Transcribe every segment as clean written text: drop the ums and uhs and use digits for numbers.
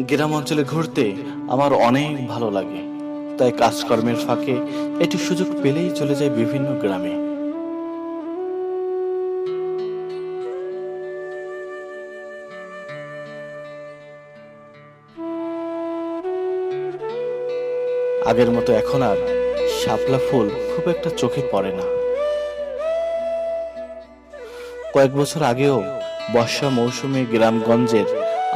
গ্রাম অঞ্চলে ঘুরতে আমার অনেক ভালো লাগে, তাই কাজকর্মের ফাঁকে একটু সুযোগ পেলেই চলে যায় বিভিন্ন গ্রামে। আগের মতো এখন আর শাপলা ফুল খুব একটা চোখে পড়ে না। কয়েক বছর আগেও বর্ষা মৌসুমে গ্রামগঞ্জের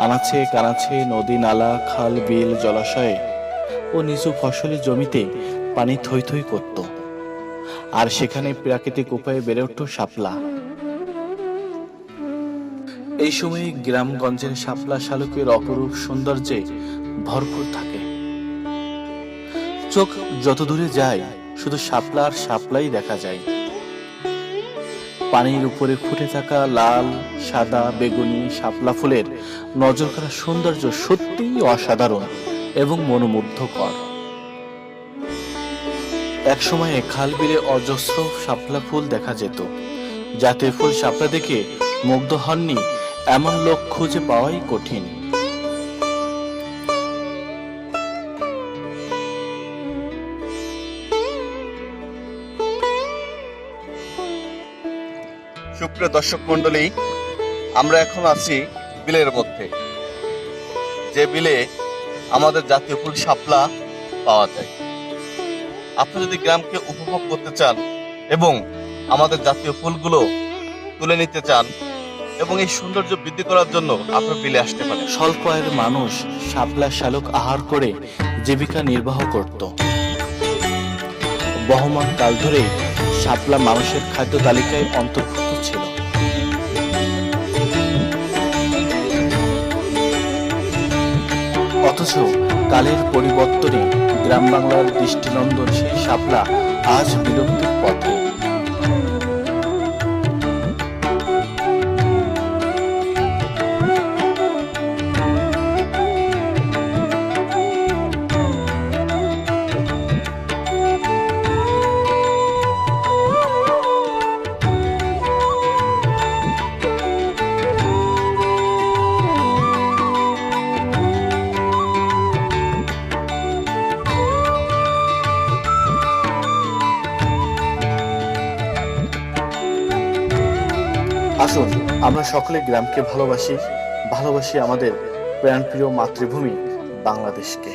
আনাচে কানাচে নদী, নালা, খাল, বিল, জলাশয়ে ও নিচু ফসলি জমিতে পানি থই থই করত, আর সেখানে প্রাকৃতিক উপায়ে বেড়ে উঠত শাপলা। এই সময়ে গ্রামগঞ্জের শাপলা শালুকের অপরূপ সৌন্দর্যে ভরপুর থাকে। চোখ যত দূরে যায় শুধু শাপলা আর শাপলাই দেখা যায়। পানির উপরে ফুটে থাকা লাল, সাদা, বেগুনি শাপলা ফুলের নজর কাড়া সৌন্দর্য সত্যিই অসাধারণ এবং মনোমুগ্ধকর। এক সময়ে খাল বিলে অজস্র শাপলা ফুল দেখা যেত। জাতীয় ফুল শাপলা দেখে মুগ্ধ হননি এমন লোক খুঁজে পাওয়াই কঠিন। সুপ্রিয় দর্শক মন্ডলী, আমরা এখন আছি বিলের মধ্যে, যে বিলে আমাদের জাতীয় ফুল শাপলা পাওয়া যায়। আপনি যদি গ্রামকে উপভোগ করতে চান এবং আমাদের জাতীয় ফুলগুলো তুলে নিতে চান এবং এই সৌন্দর্য বৃদ্ধি করার জন্য আপনার বিলে আসতে পারেন। স্বল্প আয়ের মানুষ শাপলা শালুক আহার করে জীবিকা নির্বাহ করত। বহমান কাল ধরেই শাপলা মানুষের খাদ্য তালিকায় অন্তর্ভুক্ত ছিল। অথচ কালের পরিবর্তনে গ্রাম বাংলার দৃষ্টিনন্দন সেই শাপলা আজ বিলুপ্তির পথে। আসুন আমরা সকলে গ্রামকে ভালোবাসি, ভালোবাসি আমাদের প্রাণপ্রিয় মাতৃভূমি বাংলাদেশকে।